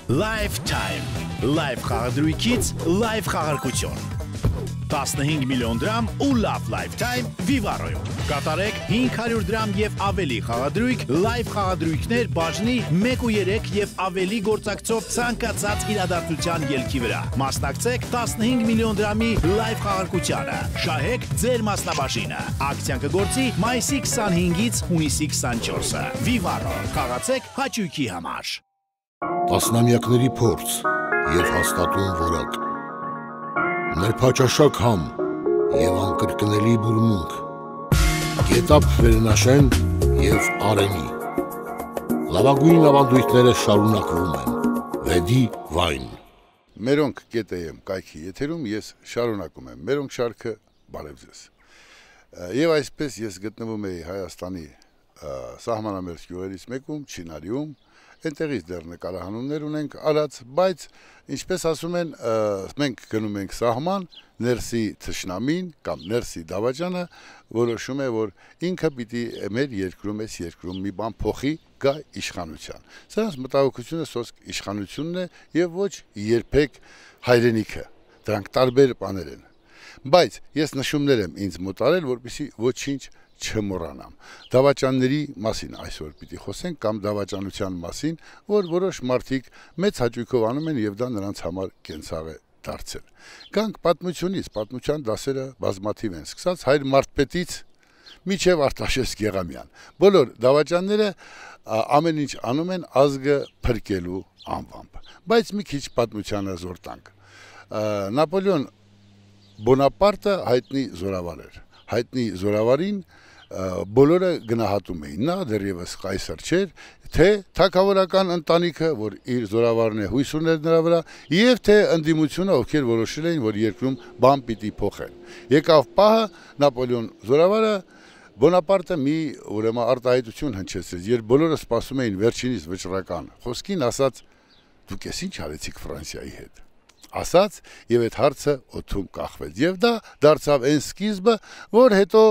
Lifetime, live խաղադրույքից live խաղարկություն։ 15 միլիոն դրամ ու լավ Lifetime Vivaro-ում։ Կատարեք 500 դրամ եւ ավելի խաղադրույք, live խաղադրույքներ բաժնի 1 ու 3 եւ ավելի գործակցով ցանկացած իրադարձության ելքի վրա։ Մասնակցեք 15 միլիոն դրամի live խաղարկությանը։ Շահեք ձեր մասնաբաժինը։ Ակցիան կգործի մայիսի 25-ից հունիսի 24-ը։ Vivaro, խաղացեք հաճույքի համար։ Տասնամյակների փորձ եւ հաստատուն որակ, ներփաճաշակ համ եւ անկրկնելի բուրմունք, գետապ վերնաշեն եւ արենի, լավագույն ավանդույթները շարունակվում են, Վեդի վայն։ Մերոնք կետեմ կայքի եթերում ես շարունակում եմ, մերոնք շարքը բարև ձեզ։ Եվ այսպես ես գտնվում էի Հայաստանի սահմանամերձ գյուղերից մեկում, Չինարիում, Այնտեղից դեռ նկարահանումներ ունենք արած, բայց ինչպես ասում են, մենք գնում ենք սահման, ներսի թշնամին կամ ներսի դավաճանը որոշում է, որ ինքը պիտի մեր երկրում այս երկրում մի բան փոխի, գա իշխանության։ Սրանց մտահոգությունը սոսկ իշխանությունն է եւ ոչ երբեք հայրենիքը։ Դրանք տարբեր բաներ են։ Բայց ես նշումներ եմ ինձ մոտարել, որպեսզի ոչինչ չմոռանամ։ Դավաճանների մասին այսօր պիտի խոսենք կամ դավաճանության մասին, որ որոշ մարդիկ մեծ հաճույքով անում են եւ դա նրանց համար կենցաղ է դարձել։ Գանք պատմությունից, պատմության դասերը բազմաթիվ են, սկսած հայր Մարտպետից մինչև Արտաշես Գեղամյան։ Բոլոր դավաճանները ամեն ինչ անում են ազգը փրկելու անվամբ։ Բայց մի քիչ պատմությանը զոր տանք։ Նապոլեոն Բոնապարտը հայտնի զորավար էր։ Հայտնի զորավարին բոլորը գնահատում էին, նա դեռևս կայսր չէր, թե թագավորական ընտանիքը, որ իր զորավարն է հույս ուներ նրա վրա, եւ թե ընդդիմությունը, ովքեր որոշել էին, որ երկրում բան պիտի փոխեն։ Եկավ պահը, Նապոլեոն զորավարը Բոնապարտը մի ուրեմն արտահայտություն հնչեցրեց, երբ բոլորը սպասում էին վերջինիս վճռական խոսքին, ասաց. «Դուք ես ինչ արեցիք Ֆրանսիայի հետ»։ Ասաց եւ այդ հարցը օդում կախվեց եւ դա դարձավ այն սկիզբը, որ հետո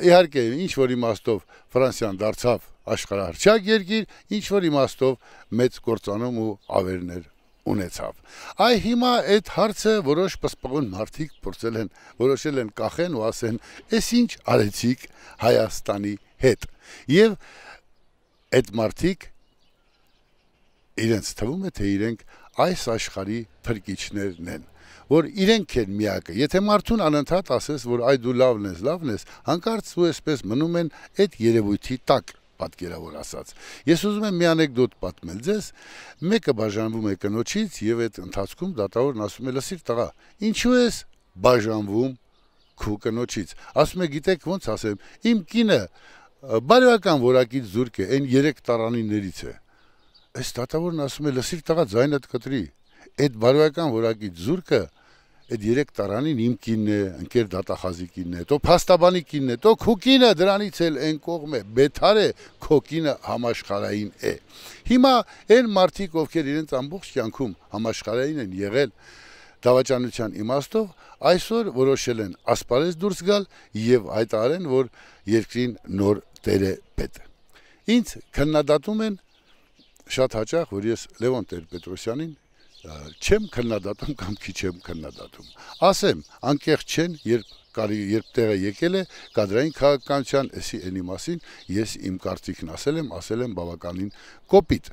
իհարկե ինչ որ իմաստով Ֆրանսիան դարձավ աշխարհահռչակ երկիր, ինչ որ իմաստով մեծ կործանում ու ավերներ ունեցավ։ Այ հիմա այդ հարցը որոշ պսպղուն մարդիկ որոշել են կախեն ու ասեն, «Էս ինչ արեցիք Հայաստանի հետ»։ Եվ այդ մարդիկ իրենց թվում է, թե իրենք այս աշխարհի փրկիչներն են, որ իրենք են միակը։ Եթե մարդուն անընդհատ ասես, որ այ դու լավն ես, հանկարծ ու այսպես մնում են այդ երևույթի տակ, պատկերավոր ասած։ Ես ուզում եմ մի անեկդոտ պատմել ձեզ, մեկը բաժանվում է կնոջից եւ այդ ընթացքում դատավորն ասում է. «Լսիր տղա, ինչու ես բաժանվում քու կնոջից»։ Ասում է. «Գիտեք ոնց ասեմ, իմ կինը բարոյական որակից զուրկ է, այն 3 տարանիներից է»։ Այս դատավորն ասում է. «Լսիր տղա, ձայնդ կտրի, այդ բարոյական որակից զուրկը այդ 3 տարանին իմ կինն է, ընկեր դատախազի կինն է, տո փաստաբանի կինն է, տո քո կինը դրանից էլ այն կողմ է, բեթար է, քո կինը համաշխարհային է»։ Հիմա այն մարդիկ, ովքեր իրենց ամբողջ կյանքում համաշխարհային են եղել դավաճանության իմաստով, այսօր որոշել են ասպարեզ դուրս գալ եւ հայտարարեն, որ երկրին նոր տեր է պետ։ Ինձ քննադատում են շատ հաճախ, որ ես Լևոն Տեր-Պետրոսյանին չեմ քննադատում կամ քիչ եմ քննադատում։ Ասեմ, անկեղծ չեն, երբ տեղը եկել է կադրային քաղաքականության էսի մասին, ես իմ կարծիքն ասել եմ բավականին կոպիտ։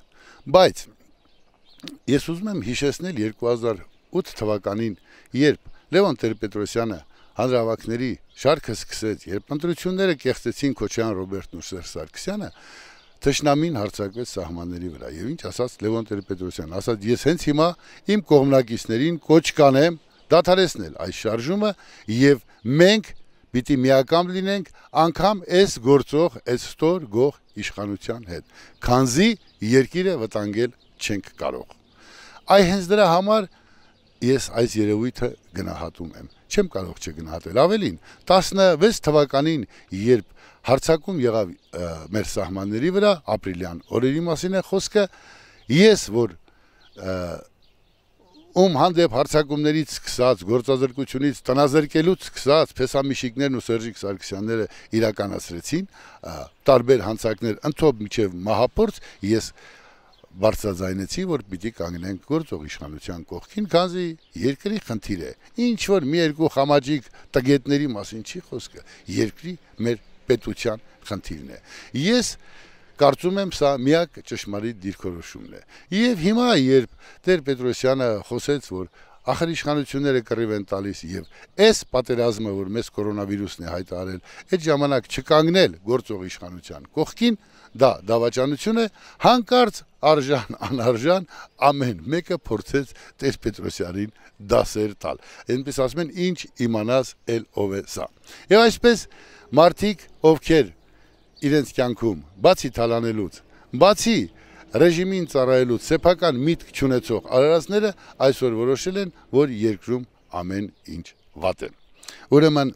Բայց ես ուզում եմ հիշեցնել 2008 թվականին, երբ Լևոն Տեր-Պետրոսյանը հանրահավաքների շարքը սկսեց, երբ ընտրությունները կեղծեցին Քոչարյան Ռոբերտն ու Սերժ Սարգսյանը, Թշնամին հարձակվեց սահմանների վրա եւ ինչ ասաց Լևոն Տեր-Պետրոսյանը, ասաց. «Ես հենց հիմա իմ կողմնակիցներին կոչ կանեմ դադարեցնել այս շարժումը եւ մենք պիտի միակամ լինենք անգամ այս գործող, այս ստոր գող իշխանության հետ, քանզի երկիրը վտանգել չենք կարող»։ Այ հենց դրա համար ես այս երևույթը գնահատում եմ։ Չեմ կարող չգնահատել։ Ավելին, 16 թվականին, երբ հարձակում եղավ մեր սահմանների վրա, ապրիլյան օրերի մասին է խոսքը, ես որ ում հանդեպ հարձակումներից սկսած, գործազրկությունից, տնազրկելուց սկսած Փեսամիշիկներն ու Սերժիկ Սարգսյանները իրականացրեցին, տարբեր հանցակներ ընդհոբ միջև մահապործ, ես բարձրաձայնեցի, որ պիտի կանգնենք գործող իշխանության կողքին, քանզի երկրի խնդիր է։ Ինչ որ մի երկու խամաճիկ տգետների մասին չի խոսքը, երկրի մեր պետության խնդիրն է։ Ես կարծում եմ սա միակ ճշմարիտ դիրքորոշումն է։ Եվ հիմա երբ Տեր Պետրոսյանը խոսեց, որ ախր իշխանությունները կռիվ են տալիս եւ այս պատերազմը, որ մեզ կորոնավիրուսն է հայտարարել, այդ ժամանակ չկանգնել գործող իշխանության կողքին, դա դավաճանություն է, հանկարծ արժան, անարժան ամեն մեկը փորձեց Տեր Պետրոսյանին դասեր տալ։ Այնպես ասում են, ինչ իմանաս էլ ով է սա։ Եվ այսպես մարդիկ, ովքեր իրենց կյանքում, բացի թալանելուց, բացի ռեժիմին ծառայելուց սեփական միտք չունեցող արարածները այսօր որոշել են, որ երկրում ամեն ինչ վատ է։ Ուրեմն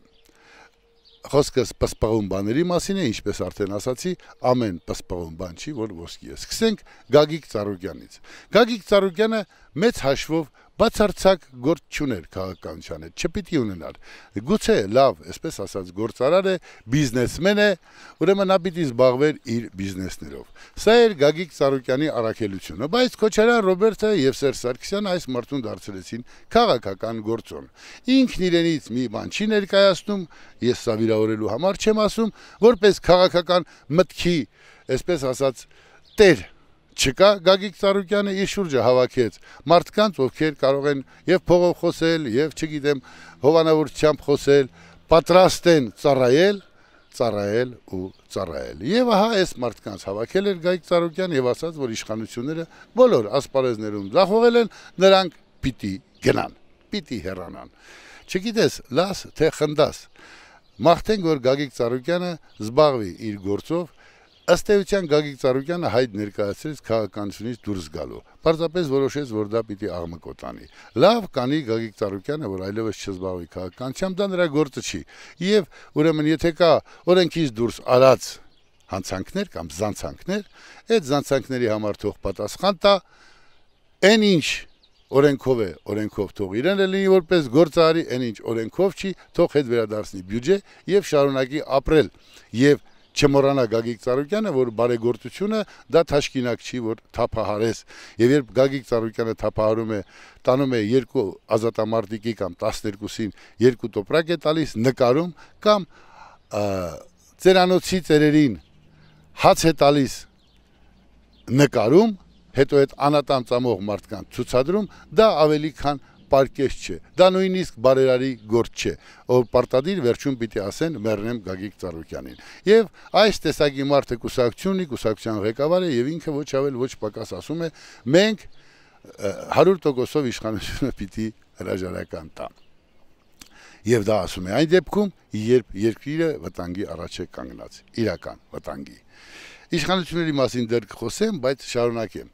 խոսքը սպասպաղում բաների մասին է, ինչպես արդեն ասացի, ամեն սպասպաղում բան չի, որ ոսկի է։ Սկսենք Գագիկ Ծառուկյանից։ Գագիկ Ծառուկյանը մեծ հաշվով բացարձակ գործ չուներ քաղաքականության հետ, չպիտի ունենար։ Գուցե լավ, այսպես ասած, գործարար է, բիզնեսմեն է, ուրեմն նա պիտի զբաղվեր իր բիզնեսներով։ Սա էր Գագիկ Ծառուկյանի առաքելությունը, բայց Քոչարյան Ռոբերտը եւ Սերժ Սարգսյանը այս մարդուն դարձրեցին քաղաքական գործոն։ Ինքն իրենից մի բան չի ներկայացնում, ես սա վիրավորելու համար չեմ ասում, որպես քաղաքական մտքի, այսպես ասած, տեր չկա, Գագիկ Ծառուկյանը իր շուրջը հավաքեց մարդկանց, ովքեր կարող են եւ փողով խոսել, եւ չգիտեմ, հովանավորությամբ խոսել, պատրաստ են ծառայել ու ծառայել։ Եվ ահա այս մարդկանց հավաքել էր Գագիկ Ծառուկյանը եւ ասաց, որ իշխանությունները բոլոր ասպարեզներում ձախողել են, նրանք պիտի գնան, պիտի հեռանան։ Չգիտես, լաս թե խնդաս։ Մաղթենք, որ Գագիկ Ծառուկյանը զբաղվի իր գործով։ Ըստ էության Գագիկ Ծառուկյանը հայտ ներկայացրեց քաղաքականությունից դուրս գալու։ Պարզապես որոշեց, որ դա պիտի աղմկոտ անի։ Լավ կանի Գագիկ Ծառուկյանը, որ այլևս չզբաղվի քաղաքականությամբ, դա նրա գործը չի։ Եվ ուրեմն եթե կա օրենքից դուրս արած հանցանքներ կամ զանցանքներ, այդ զանցանքների համար թող պատասխան տա, այն ինչ օրենքով է, օրենքով թող իրեն լինի որպես գործարարի, այն ինչ օրենքով չի, թող հետ վերադարձնի բյուջե եւ շարունակի ապրել։ Եվ չմոռանա Գագիկ Ծառուկյանը, որ բարեգործությունը դա թաշկինակ չի, որ թափահարես։ Եվ երբ Գագիկ Ծառուկյանը թափահարում է, տանում է 2 ազատամարտիկի կամ 12-ին 2 տոպրակ է տալիս, նկարում կամ ծերանոցի ծերերին հաց է տալիս նկարում, հետո այդ անատամ ծամող մարդկանց ցուցադրում, դա ավելի քան պարկես չէ, դա նույնիսկ բարերարի գործ չէ, որ պարտադիր վերջում պիտի ասեն մեռնեմ Գագիկ Ծառուկյանին։ Եվ այս տեսակի մարդը կուսակցություն ունի, կուսակցության ղեկավար է եւ ինքը ոչ ավել ոչ պակաս ասում է, մենք 100%-ով իշխանությունը պիտի հրաժարական տա։ Եվ դա ասում է այն դեպքում, երբ երկիրը վտանգի առաջ է կանգնած, իրական վտանգի։ Իշխանությունների մասին դեռ կխոսեմ, բայց շարունակեմ։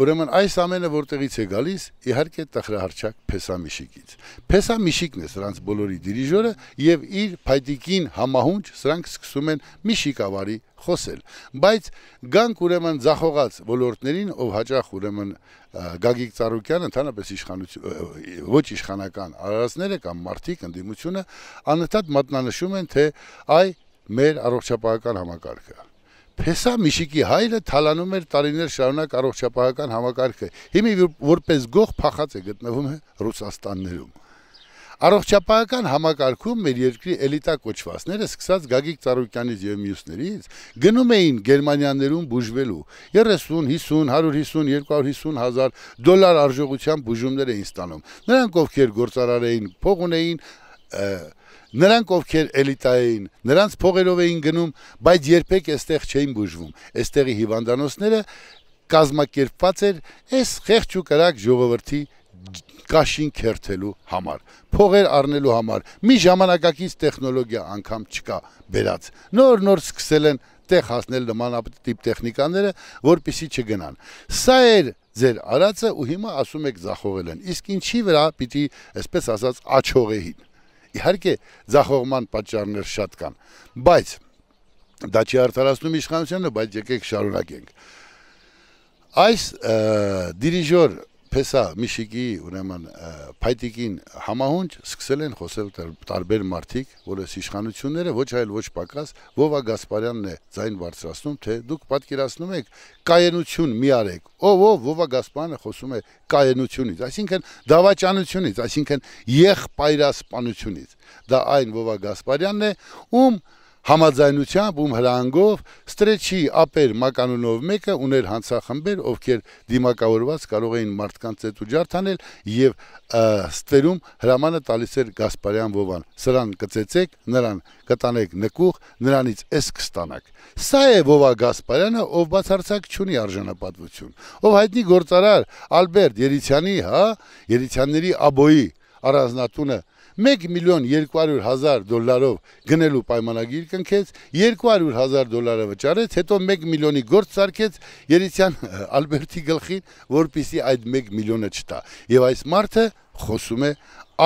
Ուրեմն այս ամենը որտեղից է գալիս, իհարկե տխրահարճակ Փեսամիշիկից։ Փեսամիշիկն է սրանց բոլորի դիրիժորը եւ իր փայտիկին համահունչ սրանք սկսում են Միշիկավարի խոսել։ Բայց գանք ուրեմն ձախողած ոլորտներին, ով հաճախ ուրեմն Գագիկ Ծառուկյանը, ընդհանրապես ոչ իշխանական արարածները կամ մարդիկ ընդդիմությունը անընդհատ մատնանշում են, թե այ մեր առողջապահական համակարգը։ Փեսամիշիկի հայրը թալանում էր տարիներ շարունակ առողջապահական համակարգը, հիմա որպես գող փախած է գտնվում է Ռուսաստաններում։ Առողջապահական համակարգում մեր երկրի էլիտա կոչվածները, սկսած Գագիկ Ծառուկյանից եւ մյուսներից, գնում էին Գերմանիաներում բուժվելու 30, 50, 150, 250 հազար դոլար արժողությամբ բուժումներ էին ստանում։ Նրանք ովքեր գործարար էին, փող ունեին, նրանք ովքեր էլիտա էին, նրանց փողերով էին գնում, բայց երբեք այստեղ չէին բուժվում։ Այստեղի հիվանդանոցները կազմակերպված էր այս խեղճ ու կրակ ժողովրդի կաշին քերթելու համար, փողեր առնելու համար, մի ժամանակակից տեխնոլոգիա անգամ չկա բերած։ Նոր սկսել են տեղ հասնել նմանատիպ տեխնիկաները, որպեսզի չգնան։ Սա էր ձեր արածը ու հիմա ասում եք ձախողել են։ Իսկ ինչի վրա պիտի, այսպես ասած, աչողեին։ Իհարկե ձախողման պատճառներ շատ կան, բայց դա չի արդարացնում իշխանությունը, բայց եկեք շարունակենք։ Այս դիրիժոր Փեսա Միշիկի ուրեմն փայտիկին համահունչ սկսել են խոսել տարբեր մարդիկ, որ այս իշխանությունները ոչ այլ ոչ պակաս Վովա Գասպարյանն է ձայն բարձրացնում, թե դուք պատկերացնում եք կայունություն մի արեք։ Ով Վովա Գասպարյանը խոսում է կայունությունից, այսինքն դավաճանությունից, այսինքն եղբայրասպանությունից։ Դա այն Վովա Գասպարյանն է, ում համաձայնությամբ հրանգով Ստրեչի ապեր մականունով մեկը ուներ հանցախմբեր, ովքեր դիմակավորված կարող էին մարդկանց ծետ ու ջարդ անել եւ ստերում հրամանը տալիս էր Գասպարյան Վովան։ Սրան կծեցեք, նրան կտանեք նկուղ, նրանից էս կստանաք։ Սա է Վովա Գասպարյանը, ով բացարձակ չունի արժանապատվություն, ով հայտնի գործարար Ալբերտ Երիցյանի, Երիցյանների աբոյի առանձնատունը $1,200,000 գնելու պայմանագիր կնքեց, $200,000 վճարեց, հետո 1 միլիոնի գործ սարքեց Երիցյան Ալբերտի գլխին, որպեսզի այդ 1 միլիոնը չտա։ Եվ այս մարդը խոսում է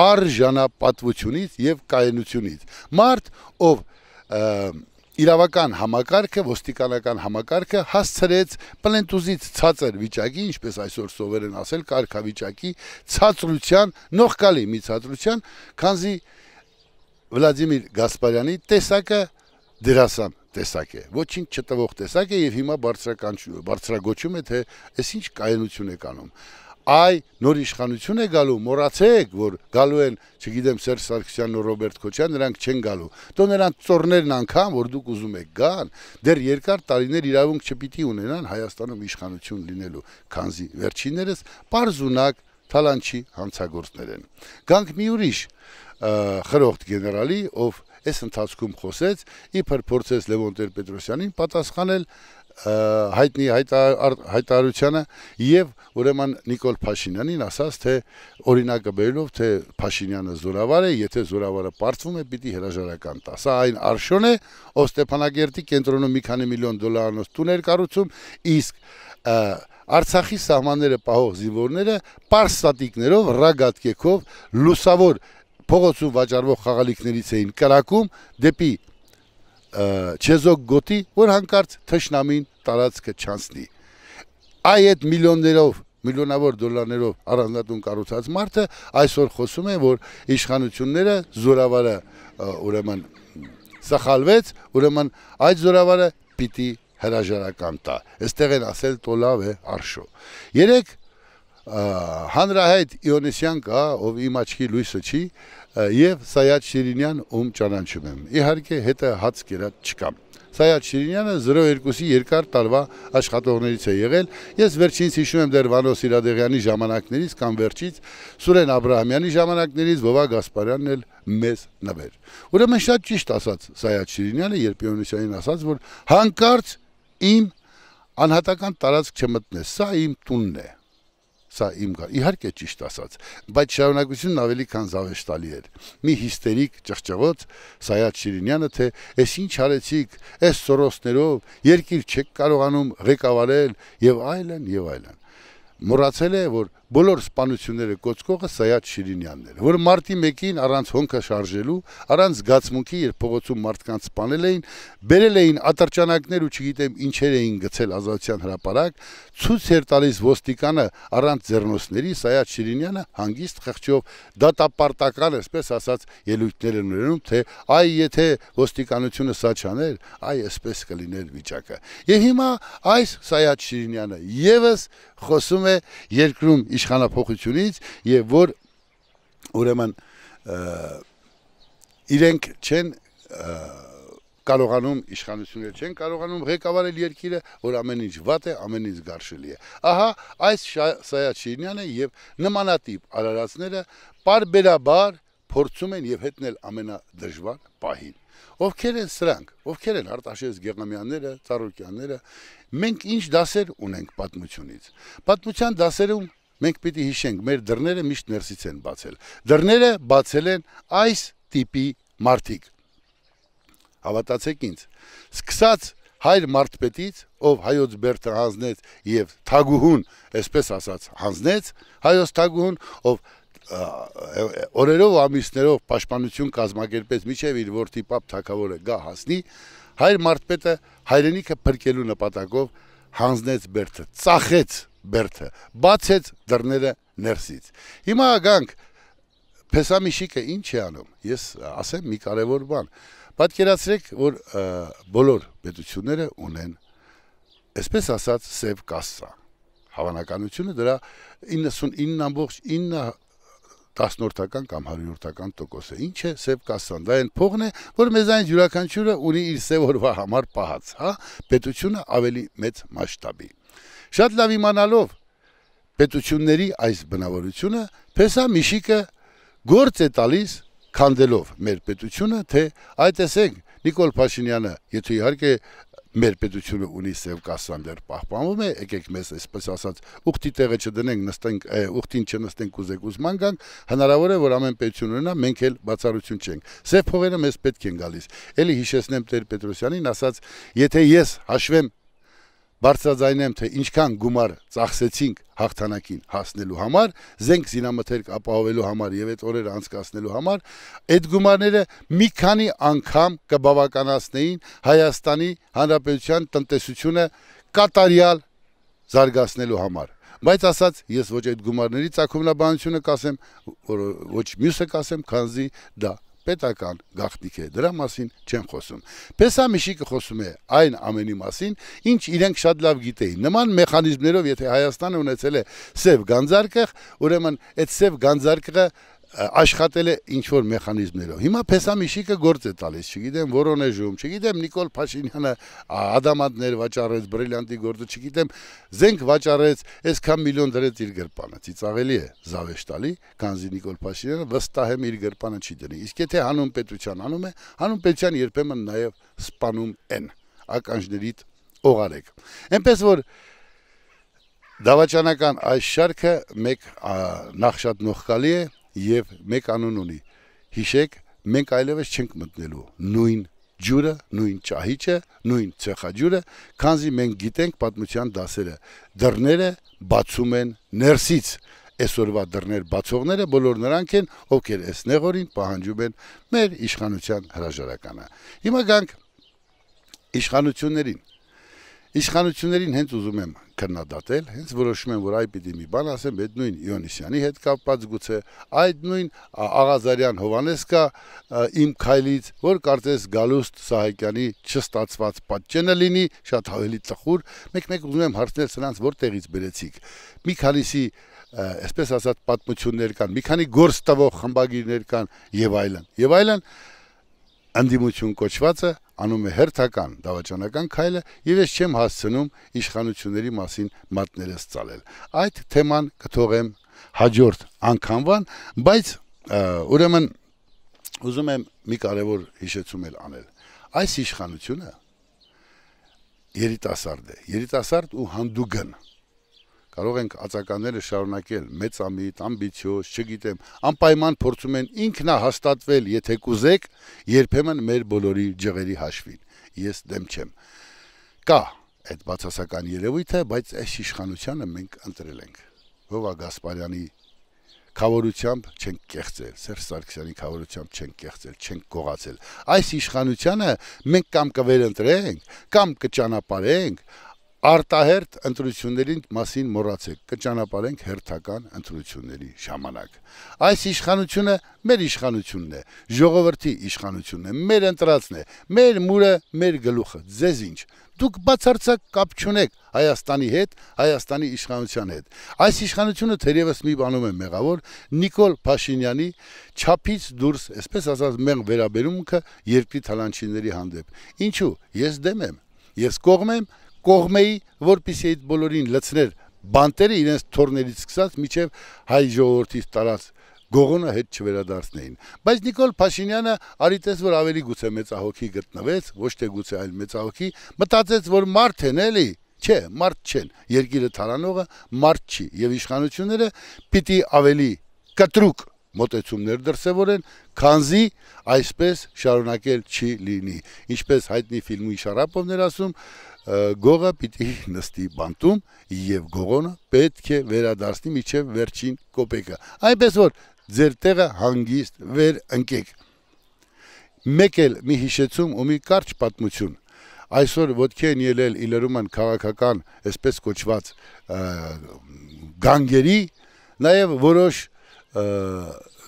արժանապատվությունից եւ կայունությունից։ Մարդ, ով իրավական համակարգը, ոստիկանական համակարգը հասցրեց պլենտուզից ցածր վիճակի, ինչպես այսօր սովոր են ասել, կարգավիճակի ցածրության, նողկալի մի ցածրության, քանզի Վլադիմիր Գասպարյանի տեսակը դերասան տեսակ է, ոչինչ չտվող տեսակ է եւ հիմա բարձրագոչում է, թե այս ինչ կայունություն է կանում։ Այ նոր իշխանություն է գալու, մոռացեք, որ գալու են, չգիտեմ, Սերժ Սարգսյանն ու Ռոբերտ Քոչարյանը, նրանք չեն գալու։ Դու նրանց ծորներն անգամ, որ դուք ուզում եք գան, դեռ երկար տարիներ իրավունք չպիտի ունենան Հայաստանում իշխանություն լինելու, քանզի վերջիններս պարզունակ թալանչի հանցագործներ են։ Գանք մի ուրիշ խրոխտ գեներալի, ով այս ընթացքում խոսեց, իբր փորձեց Լևոն Տեր-Պետրոսյանին պատասխանել հայտնի հայտարարությանը եւ ուրեմն Նիկոլ Փաշինյանին ասաց, թե օրինակը բերելով, թե Փաշինյանը զորավար է, եթե զորավարը պարտվում է, պիտի հրաժարական տա։ Սա այն Արշոն է, ով Ստեփանագերտի կենտրոնում մի քանի միլիոն դոլարանոց տուներ կառուցում, իսկ Արցախի սահմանները պահող զինվորները պարսատիկներով, ռագատկեքով, լուսավոր փողոցում վաճառվող խաղալիքներից էին կրակում դեպի Չեզոք գոտի, որ հանկարծ թշնամին տարածքը չանցնի։ Այդ միլիոնավոր դոլարներով առանձնատուն կառուցած մարդը այսօր խոսում է, որ իշխանությունները զորավարը ուրեմն սխալվեց, ուրեմն այդ զորավարը պիտի հրաժարական տա։ Այստեղ են ասել տոլավ է Արշո։ Երեք հանրահայտ Իոնեսյան կա, ով իմ աչքի լույսը չի, եւ Սայադ Շիրինյան, ում ճանաչում եմ։ Իհարկե հետը հաց կերած չկա։ Սայադ Շիրինյանը 02-ի երկար տարվա աշխատողներից է եղել։ Ես վերջինս հիշում եմ դեռ Վանո Սիրադեղյանի ժամանակներից կամ վերջից Սուրեն Աբրահամյանի ժամանակներից Վովա Գասպարյանն էլ մեզ նվեր։ Ուրեմն շատ ճիշտ ասաց Սայադ Շիրինյանը, երբ Իոնեսյանին ասաց, որ հանկարծ իմ անհատական տարածք չմտնես, սա իմ տունն է։ Սա իմ գա, իհարկե ճիշտ ասաց, բայց շարունակությունն ավելի քան զավեշտալի էր։ Մի հիստերիկ ճղճղոց Սայադ Շիրինյանը, թե «Էս ինչ արեցիք, էս սորոսներով, երկիր չեք կարողանում ղեկավարել» եւ այլն եւ այլն։ Մոռացել է, որ բոլոր սպանությունները կոծկողը Սայադ Շիրինյանն էր, որ մարտի 1-ին առանց հոնքը շարժելու, առանց զգացմունքի, երբ փողոցում մարդկանց սպանել էին, բերել էին ատրճանակներ ու չգիտեմ ինչեր էին գցել Ազատության հրապարակ, ցույց էր տալիս ոստիկանը առանց ձեռնոցների, Սայադ Շիրինյանը հանգիստ խղճով դատապարտական, այսպես ասած, ելույթներ են ունենում, թե այ եթե ոստիկանությունը սա չաներ, այ այսպես կլիներ վիճակը։ Եվ հիմա այս Սայադ Շիրինյանը եւս խոսում է երկրում իշխանափոխությունից եւ որ ուրեմն իրենք չեն կարողանում իշխանությունները չեն կարողանում ղեկավարել երկիրը, որ ամեն ինչ վատ է, ամեն ինչ գարշելի է։ Ահա այս Սայադ Շիրինյանը եւ նմանատիպ արարածները պարբերաբար փորձում են եւ հետնել ամենադժվար պահին։ Ովքեր են սրանք, ովքեր են Արտաշես Գեղամյանները, Ծառուկյանները, մենք ինչ դասեր ունենք պատմությունից։ Պատմության դասերում մենք պիտի հիշենք, մեր դռները միշտ ներսից են բացել։ Դռները բացել են այս տիպի մարդիկ։ Հավատացեք ինձ, սկսած հայր մարդպետից, ով հայոց բերդը հանձնեց եւ թագուհուն, այսպես ասած, հանձնեց, հայոց թագուհուն, ով օրերով ամիսներով պաշտպանություն կազմակերպեց միջև իր որդի Պապ թագավորը գա հասնի, հայր մարդպետը հայրենիքը փրկելու նպատակով հանձնեց բերդը, ծախեց բերդը, բացեց դռները ներսից։ Հիմա գանք Փեսամիշիկը ինչ է անում։ Ես ասեմ մի կարևոր բան։ Պատկերացրեք, որ բոլոր պետությունները ունեն, այսպես ասած, սև կասսա։ Հավանականությունը դրա 99.9 10-որդական կամ 100-որդական տոկոս է։ Ինչ է սև կասսան։ Դա այն փողն է, որ մեզանից յուրաքանչյուրը ունի իր սև օրվա համար պահած, հա, պետությունը ավելի մեծ մասշտաբի։ Շատ լավ իմանալով պետությունների այս բնավորությունը, Փեսամիշիկը գործ է տալիս քանդելով մեր պետությունը, թե այդ տեսեք Նիկոլ Փաշինյանը, եթե իհարկե մեր պետությունը ունի սև կասսան դեռ պահպանվում է, եկեք մեզ այսպես ասած ուխտի տեղը չդնենք, նստենք, ուխտին չնստենք ուզման գանք, հնարավոր է որ ամեն պետություն ունենա, մենք էլ բացառություն չենք։ Սև փողերը մեզ պետք են գալիս։ Էլի հիշեցնեմ Տեր Պետրոսյանին, ասած, եթե ես հաշվեմ բարձրաձայնեմ, թե ինչքան գումար ծախսեցինք հաղթանակին հասնելու համար, զենք զինամթերք ապահովելու համար եւ այդ օրերը անցկացնելու համար, այդ գումարները մի քանի անգամ կբավականացնեին Հայաստանի Հանրապետության տնտեսությունը կատարյալ զարգացնելու համար։ Բայց ասած, ես ոչ այդ գումարների ծագումնաբանությունը կասեմ, ոչ մյուսը կասեմ, քանզի դա պետական գաղտնիք է, դրա մասին չեն խոսում։ Փեսամիշիկը խոսում է այն ամենի մասին, ինչ իրենք շատ լավ գիտեին։ Նման մեխանիզմներով, եթե Հայաստանը ունեցել է սև գանձարկղ, ուրեմն այդ սև գանձարկղը աշխատել է ինչ-որ մեխանիզմներով։ Հիմա Փեսամիշիկը գործ է տալիս, չգիտեմ Վորոնեժում, չգիտեմ Նիկոլ Փաշինյանը ադամանդներ վաճառեց, բրիլյանտի գործը, չգիտեմ զենք վաճառեց, այսքան միլիոն դրեց իր գրպանը։ Ծիծաղելի է զավեշտալի, քանզի Նիկոլ Փաշինյանը վստահ եմ իր գրպանը չի դնի։ Իսկ եթե հանուն պետության անում է, հանուն պետության երբեմն նաև սպանում են ականջներիդ օղարեք։ Այնպես որ դավաճանական այս շարքը մեկ նախ շատ նողկալի է եւ մեկ անուն ունի։ Հիշեք, մենք այլևս չենք մտնելու նույն ջուրը, նույն ճահիճը, նույն ցեխաջուրը, քանզի մենք գիտենք պատմության դասերը։ Դռները բացում են ներսից։ Այսօրվա դռներ բացողները բոլոր նրանք են, ովքեր այս նեղորին պահանջում են մեր իշխանության հրաժարականը։ Հիմա գանք իշխանություններին։ Իշխանություններին հենց ուզում եմ քննադատել, հենց որոշում եմ, որ այ պիտի մի բան ասեմ, այդ նույն Իոնիսյանի հետ կապված գուցե, այդ նույն Աղազարյան Հովանես կա իմ քայլից, որ կարծես Գալուստ Սահակյանի չստացված պատճենը լինի, շատ ավելի տխուր, մեկ-մեկ ուզում եմ հարցնել սրանց որտեղից բերեցիք։ Մի քանիսի այսպես ասած պատմություններ կան, մի քանի գործ տվող խմբագիրներ կան եւ այլն։ Եվ այլն անդիմություն կոչվածը անում է հերթական դավաճանական քայլը եւ ես չեմ հասցնում իշխանությունների մասին մատներս ծալել։ Այդ թեման կթողեմ հաջորդ անգամվան, բայց ուրեմն ուզում եմ մի կարևոր հիշեցում էլ անել։ Այս իշխանությունը երիտասարդ է, երիտասարդ ու հանդուգն։ Կարող ենք ածականները շարունակել մեծամիտ, ամբիցիոզ, չգիտեմ, անպայման փորձում են ինքնահաստատվել, եթե կուզեք, երբեմն մեր բոլորի ջղերի հաշվին։ Ես դեմ չեմ։ Կա այդ բացասական երևույթը, բայց այս իշխանությանը մենք ընտրել ենք։ Հովա Գասպարյանի քավորությամբ չենք կեղծել, Սերժ Սարգսյանի քավորությամբ չենք կեղծել, չենք գողացել։ Այս իշխանությանը մենք կամ կվերընտրենք, կամ կճանապարհենք, արտահերթ ընտրություններին մասին մոռացեք, կճանապարհենք հերթական ընտրությունների ժամանակ։ Այս իշխանությունը մեր իշխանությունն է, ժողովրդի իշխանությունն է, մեր ընտրածն է, մեր մուրը, մեր գլուխը, ձեզ ինչ։ Դուք բացարձակ կապ չունեք Հայաստանի հետ, Հայաստանի իշխանության հետ։ Այս իշխանությունը թերևս մի բանում է մեղավոր Նիկոլ Փաշինյանի չափից դուրս, այսպես ասած, մեղ վերաբերումքը երկրի թալանչիների հանդեպ։ Ինչու՞, ես դեմ եմ, ես կողմեի, որպեսզի այդ բոլորին լցներ բանտերը իրենց թորներից սկսած միջև հայ ժողովրդից տարած գողոնը հետ չվերադարձնեին։ Բայց Նիկոլ Փաշինյանը արի տես, որ ավելի գուցե մեծահոգի գտնվեց, ոչ թե գուցե այլ մեծահոգի, մտածեց, որ մարդ են էլի, չէ, մարդ չեն, երկիրը թարանողը մարդ չի, եւ իշխանությունները պիտի ավելի կտրուկ մոտեցումներ դրսևորեն, քանզի այսպես շարունակել չի լինի։ Ինչպես հայտնի ֆիլմի Շարապովն էր ասում, գողը պիտի նստի բանտում եւ գողոնը պետք է վերադարձնի միջև վերջին կոպեկը։ Այնպես որ ձեր տեղը հանգիստ վեր ընկեք։ Մեկ էլ մի հիշեցում ու մի կարճ պատմություն։ այսօր ոտքի են ելել իլերում են քաղաքական, այսպես կոչված գանգերի, նաև որոշ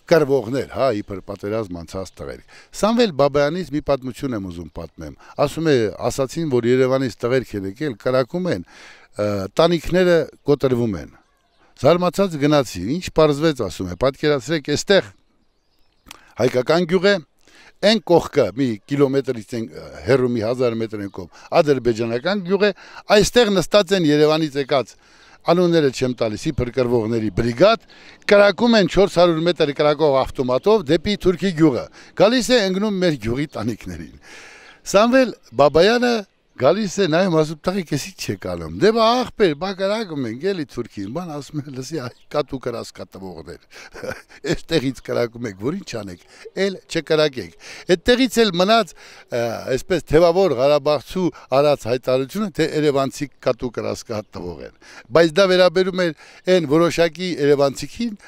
կրվողներ, հա, իբր պատերազմ անցած տղերք։ Սամվել Բաբայանից մի պատմություն եմ ուզում պատմեմ։ Ասում է, ասացին, որ Երևանից տղերք են եկել, կրակում են, տանիքները կոտրվում են։ Զարմացած գնացի, ինչ պարզվեց, ասում է, պատկերացրեք, այստեղ հայկական գյուղ է, այն կողքը մի կիլոմետրից հեռու մի 1000 մետր են կողմ, ադրբեջանական գյուղ է, այստեղ նստած են Երևանից եկած անունները չեմ տալիս, իբր կրվողների բրիգադ, կրակում են 400 մետր կրակող ավտոմատով դեպի Թուրքի գյուղը, գալիս է ընկնում մեր գյուղի տանիքներին։ Սամվել Բաբայանը գալիս է նայում, ասում տղիկ էսի չեք անում, դե բա աղբեր, բա կրակում ենք, էլի Թուրքին, բան ասում է, լսի կատու կրասկա տվողներ, այստեղից կրակում եք, որ ինչ անեք, էլ չկրակեք, այդտեղից էլ մնաց այսպես թևավոր Ղարաբաղցու արած հայտարարությունը, թե երևանցի կատու կրասկա տվող են, բայց դա վերաբերում է այն որոշակի երևանցիքին,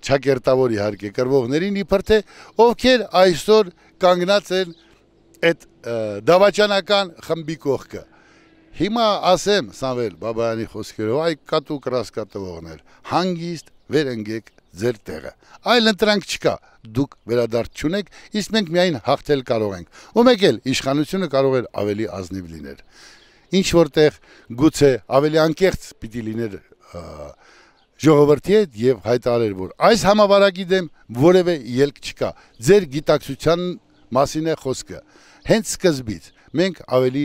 չակերտավոր իհարկե կրվողներին, իբր թե ովքեր այսօր կանգնած են այդ դավաճանական խմբի կողքը։ Հիմա ասեմ Սամվել Բաբայանի խոսքերով, այ կատու կրասկա տվողներ, հանգիստ վերընկեք ձեր տեղը։ Այլ ընտրանք չկա, դուք վերադարձ չունեք, իսկ մենք միայն հաղթել կարող ենք։ Ու մեկ էլ իշխանությունը կարող էր ավելի ազնիվ լինել։ Ինչ որտեղ գուցե ավելի անկեղծ պիտի լիներ ժողովրդի հետ եւ հայտարարեր, որ այս համավարակի դեմ որևէ ելք չկա։ Ձեր գիտակցության մասին է խոսքը։ Հենց սկզբից մենք ավելի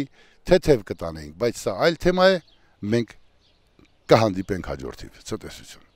թեթև կտանենք, բայց սա այլ թեմա է, մենք կհանդիպենք հաջորդիվ։ Ցտեսություն։